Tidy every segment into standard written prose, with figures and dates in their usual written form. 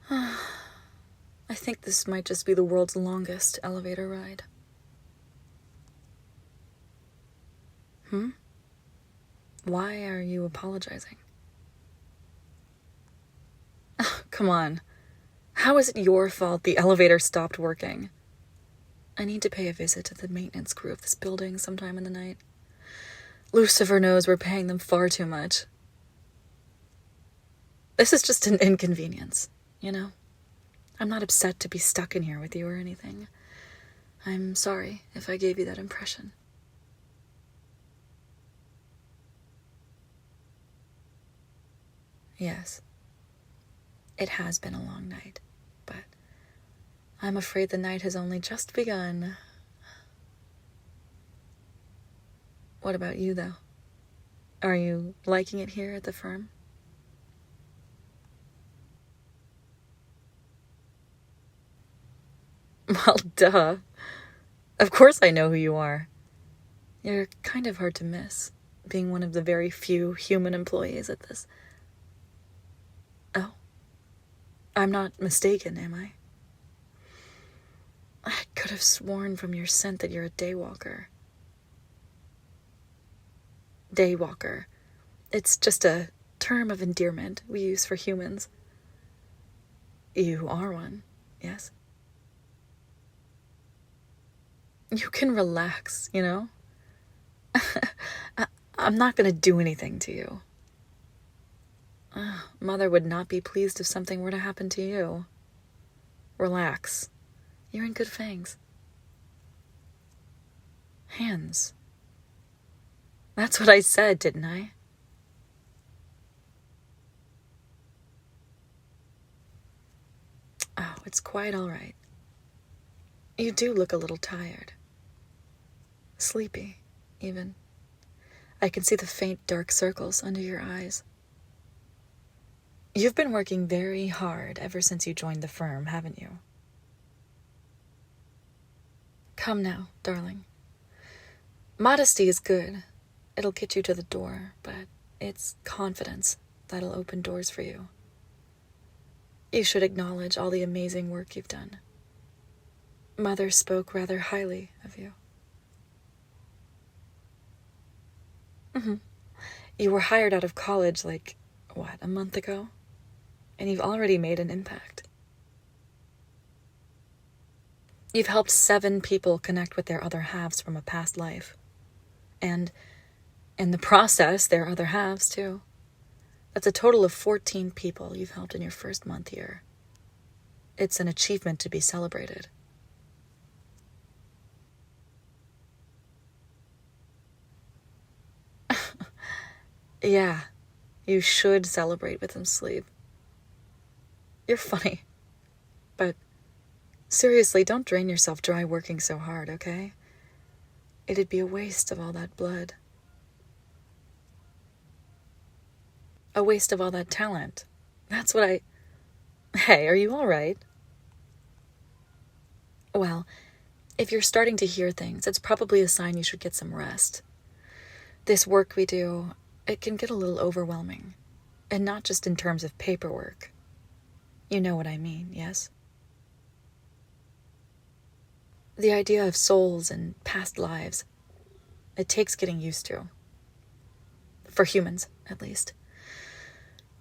I think this might just be the world's longest elevator ride. Why are you apologizing? Come on. How is it your fault the elevator stopped working? I need to pay a visit to the maintenance crew of this building sometime in the night. Lucifer knows we're paying them far too much. This is just an inconvenience, you know? I'm not upset to be stuck in here with you or anything. I'm sorry if I gave you that impression. Yes, it has been a long night, but I'm afraid the night has only just begun. What about you, though? Are you liking it here at the firm? Well, duh. Of course I know who you are. You're kind of hard to miss, being one of the very few human employees at this. Oh, I'm not mistaken, am I? I could have sworn from your scent that you're a daywalker. Daywalker. It's just a term of endearment we use for humans. You are one, yes? You can relax, you know? I'm not gonna do anything to you. Mother would not be pleased if something were to happen to you. Relax. You're in good fangs. Hands. That's what I said, didn't I? Oh, it's quite all right. You do look a little tired. Sleepy, even. I can see the faint dark circles under your eyes. You've been working very hard ever since you joined the firm, haven't you? Come now, darling. Modesty is good. It'll get you to the door, but it's confidence that'll open doors for you. You should acknowledge all the amazing work you've done. Mother spoke rather highly of you. You were hired out of college a month ago? And you've already made an impact. You've helped 7 people connect with their other halves from a past life. And in the process, their other halves, too. That's a total of 14 people you've helped in your first month here. It's an achievement to be celebrated. Yeah, you should celebrate with some sleep. You're funny. But seriously, don't drain yourself dry working so hard, okay? It'd be a waste of all that blood. A waste of all that talent. That's what I... Hey, are you all right? Well, if you're starting to hear things, it's probably a sign you should get some rest. This work we do, it can get a little overwhelming. And not just in terms of paperwork. You know what I mean, yes? The idea of souls and past lives, it takes getting used to. For humans, at least.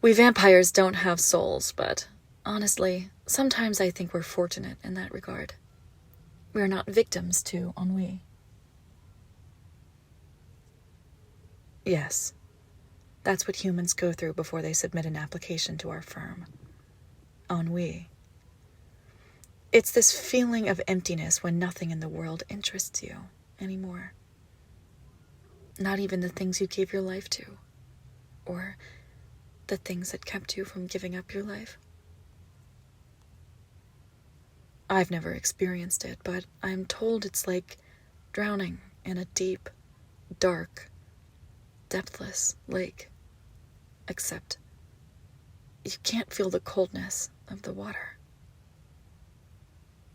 We vampires don't have souls, but honestly, sometimes I think we're fortunate in that regard. We're not victims to ennui. Yes, that's what humans go through before they submit an application to our firm. Ennui. It's this feeling of emptiness when nothing in the world interests you anymore. Not even the things you gave your life to, or the things that kept you from giving up your life. I've never experienced it, but I'm told it's like drowning in a deep, dark, depthless lake. Except you can't feel the coldness of the water.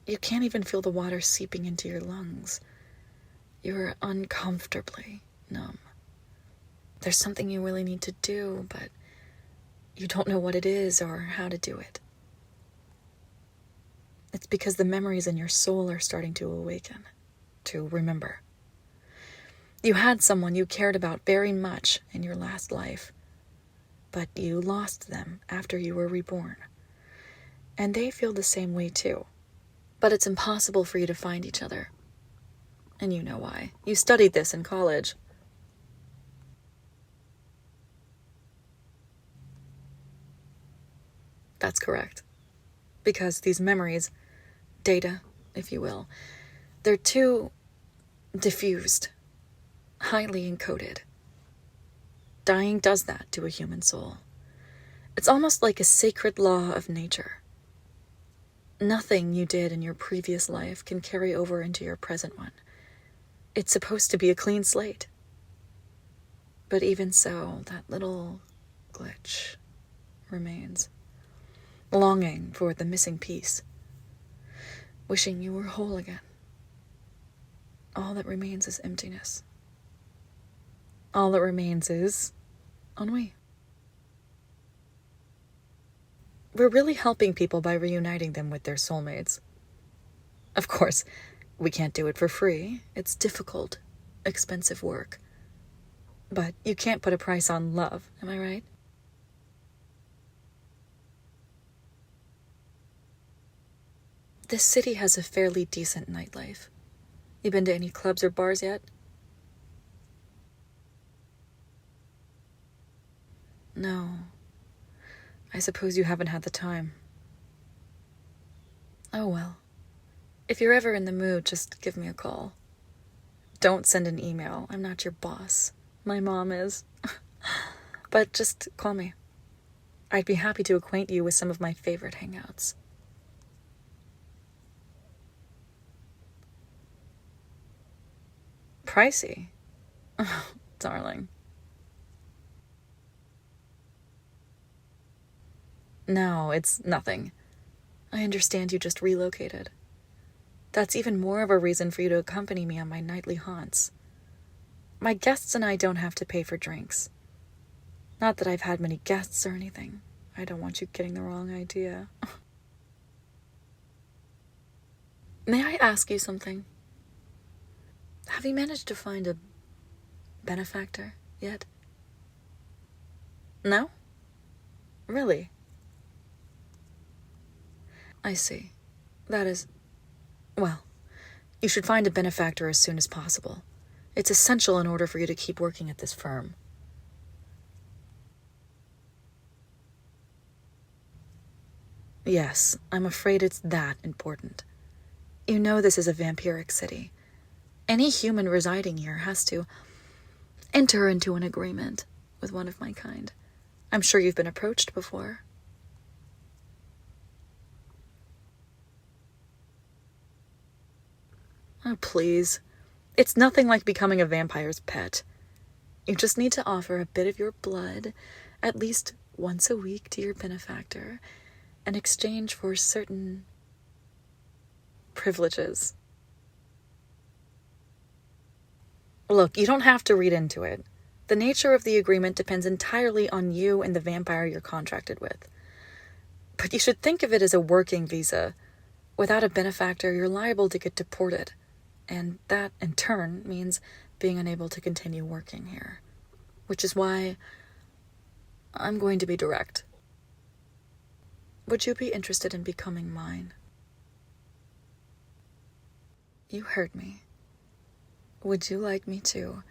You can't even feel the water seeping into your lungs. You're uncomfortably numb. There's something you really need to do, but you don't know what it is or how to do it. It's because the memories in your soul are starting to awaken, to remember. You had someone you cared about very much in your last life, but you lost them after you were reborn. And they feel the same way too. But it's impossible for you to find each other. And you know why. You studied this in college. That's correct. Because these memories, data, if you will, they're too diffused, highly encoded. Dying does that to a human soul. It's almost like a sacred law of nature. Nothing you did in your previous life can carry over into your present one. It's supposed to be a clean slate. But even so, that little glitch remains. Longing for the missing piece. Wishing you were whole again. All that remains is emptiness. All that remains is ennui. We're really helping people by reuniting them with their soulmates. Of course, we can't do it for free. It's difficult, expensive work. But you can't put a price on love, am I right? This city has a fairly decent nightlife. You been to any clubs or bars yet? No. I suppose you haven't had the time. Oh well. If you're ever in the mood, just give me a call. Don't send an email. I'm not your boss. My mom is. But just call me. I'd be happy to acquaint you with some of my favorite hangouts. Pricey? Oh, darling. No, it's nothing. I understand you just relocated. That's even more of a reason for you to accompany me on my nightly haunts. My guests and I don't have to pay for drinks. Not that I've had many guests or anything. I don't want you getting the wrong idea. May I ask you something? Have you managed to find a benefactor yet? No? Really? I see. That is... Well, you should find a benefactor as soon as possible. It's essential in order for you to keep working at this firm. Yes, I'm afraid it's that important. You know this is a vampiric city. Any human residing here has to enter into an agreement with one of my kind. I'm sure you've been approached before. Oh, please. It's nothing like becoming a vampire's pet. You just need to offer a bit of your blood at least once a week to your benefactor in exchange for certain privileges. Look, you don't have to read into it. The nature of the agreement depends entirely on you and the vampire you're contracted with. But you should think of it as a working visa. Without a benefactor, you're liable to get deported. And that, in turn, means being unable to continue working here. Which is why I'm going to be direct. Would you be interested in becoming mine? You heard me. Would you like me to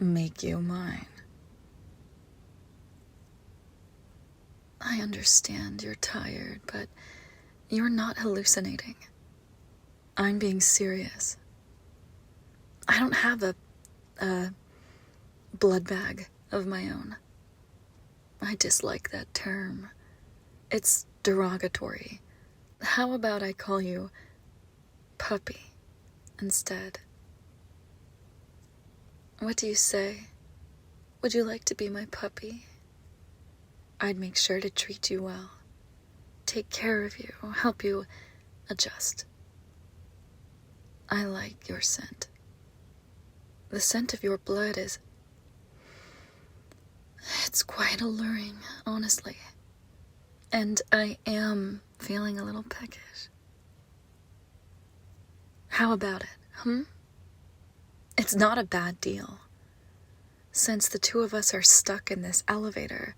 make you mine? I understand you're tired, but you're not hallucinating. I'm being serious. I don't have a blood bag of my own. I dislike that term. It's derogatory. How about I call you puppy instead? What do you say? Would you like to be my puppy? I'd make sure to treat you well, take care of you, help you adjust. I like your scent. The scent of your blood it's quite alluring, honestly. And I am feeling a little peckish. How about it, It's not a bad deal. Since the two of us are stuck in this elevator,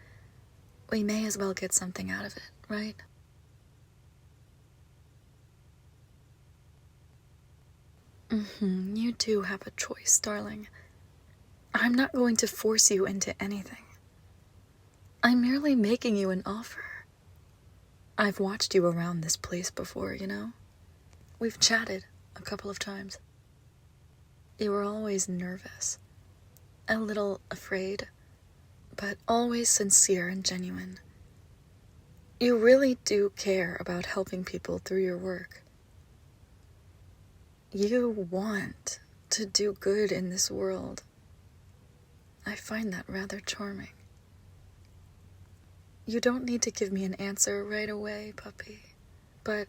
we may as well get something out of it, right? You do have a choice, darling. I'm not going to force you into anything. I'm merely making you an offer. I've watched you around this place before, you know? We've chatted a couple of times. You were always nervous, a little afraid, but always sincere and genuine. You really do care about helping people through your work. You want to do good in this world. I find that rather charming. You don't need to give me an answer right away, puppy, but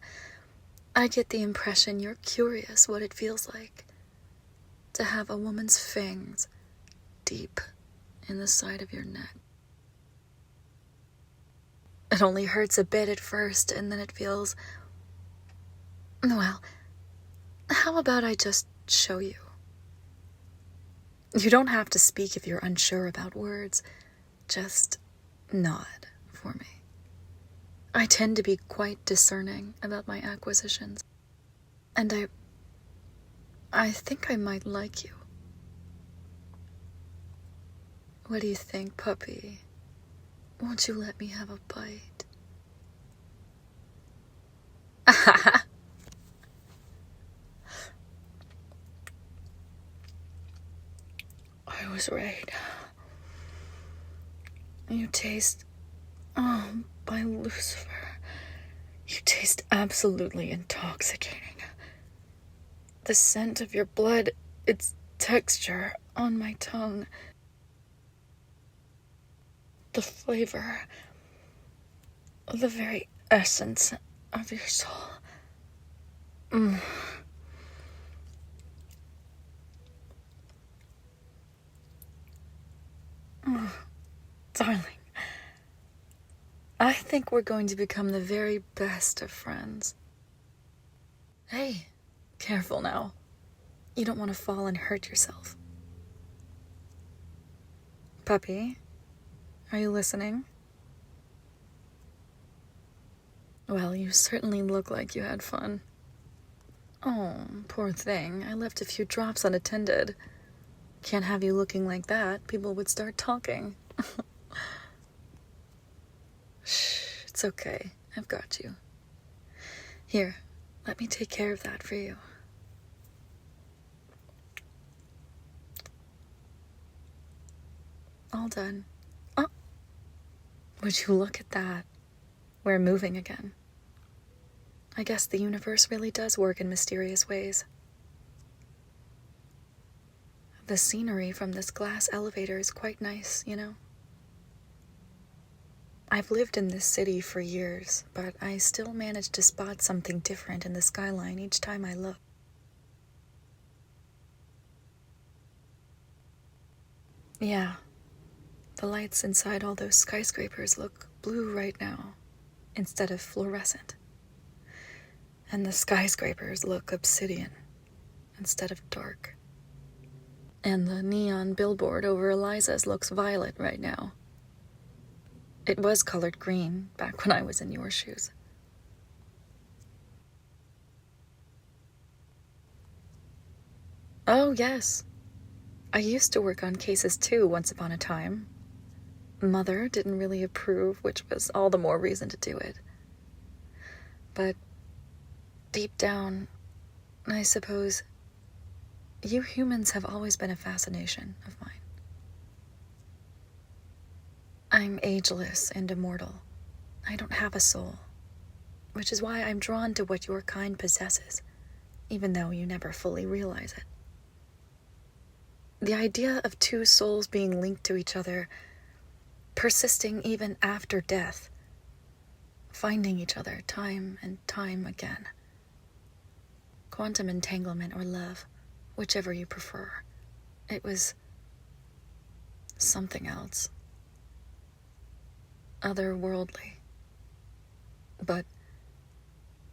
I get the impression you're curious what it feels like to have a woman's fangs deep in the side of your neck. It only hurts a bit at first, and then it feels... Well, how about I just show you? You don't have to speak if you're unsure about words. Just nod for me. I tend to be quite discerning about my acquisitions. And I think I might like you. What do you think, puppy? Won't you let me have a bite? I was right. You taste... Oh, by Lucifer. You taste absolutely intoxicating. The scent of your blood, its texture on my tongue. The flavor, the very essence of your soul. Darling, I think we're going to become the very best of friends. Hey, careful now. You don't want to fall and hurt yourself. Puppy, are you listening? Well, you certainly look like you had fun. Oh, poor thing. I left a few drops unattended. Can't have you looking like that. People would start talking. Shh, it's okay. I've got you. Here, let me take care of that for you. All done. Oh, would you look at that? We're moving again. I guess the universe really does work in mysterious ways. The scenery from this glass elevator is quite nice, you know? I've lived in this city for years, but I still manage to spot something different in the skyline each time I look. Yeah, the lights inside all those skyscrapers look blue right now, instead of fluorescent. And the skyscrapers look obsidian, instead of dark. And the neon billboard over Eliza's looks violet right now. It was colored green back when I was in your shoes. Oh, yes. I used to work on cases too once upon a time. Mother didn't really approve, which was all the more reason to do it. But deep down, I suppose, you humans have always been a fascination of mine. I'm ageless and immortal. I don't have a soul, which is why I'm drawn to what your kind possesses, even though you never fully realize it. The idea of two souls being linked to each other, persisting even after death, finding each other time and time again. Quantum entanglement or love, whichever you prefer. It was something else. Otherworldly. But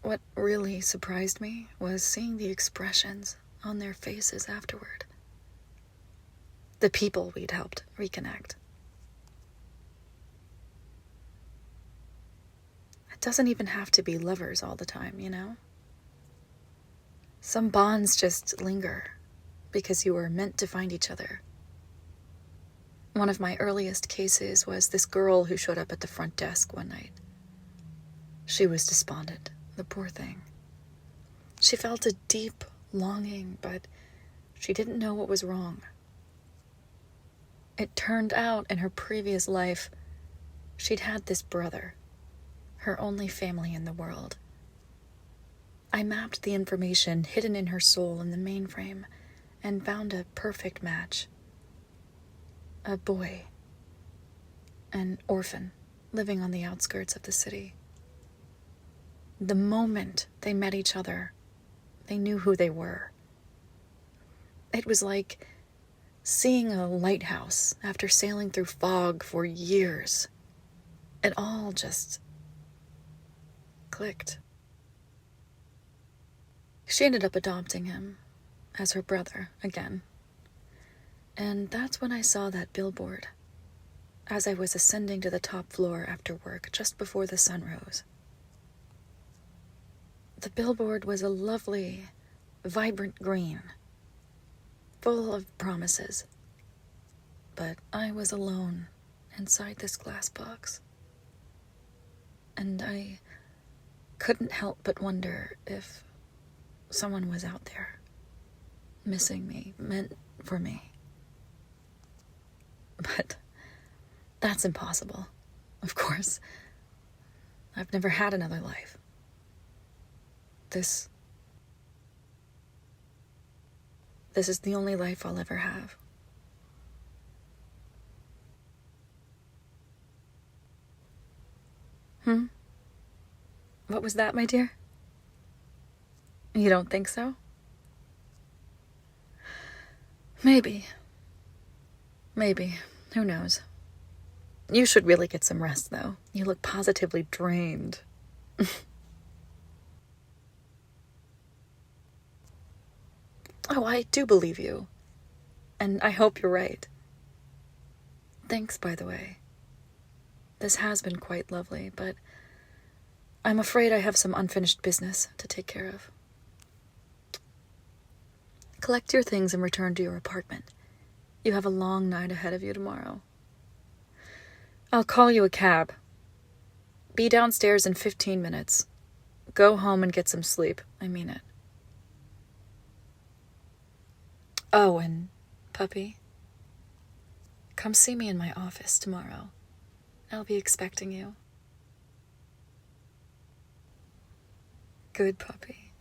what really surprised me was seeing the expressions on their faces afterward. The people we'd helped reconnect. It doesn't even have to be lovers all the time, you know? Some bonds just linger because you were meant to find each other. One of my earliest cases was this girl who showed up at the front desk one night. She was despondent, the poor thing. She felt a deep longing, but she didn't know what was wrong. It turned out in her previous life, she'd had this brother, her only family in the world. I mapped the information hidden in her soul in the mainframe and found a perfect match. A boy, an orphan, living on the outskirts of the city. The moment they met each other, they knew who they were. It was like seeing a lighthouse after sailing through fog for years. It all just clicked. She ended up adopting him as her brother again. And that's when I saw that billboard, as I was ascending to the top floor after work just before the sun rose. The billboard was a lovely, vibrant green, full of promises. But I was alone inside this glass box. And I couldn't help but wonder if someone was out there, missing me, meant for me. But that's impossible, of course. I've never had another life. This is the only life I'll ever have. What was that, my dear? You don't think so? Maybe. Who knows? You should really get some rest, though. You look positively drained. Oh, I do believe you. And I hope you're right. Thanks, by the way. This has been quite lovely, but I'm afraid I have some unfinished business to take care of. Collect your things and return to your apartment. You have a long night ahead of you tomorrow. I'll call you a cab. Be downstairs in 15 minutes. Go home and get some sleep. I mean it. Oh, and puppy, come see me in my office tomorrow. I'll be expecting you. Good puppy.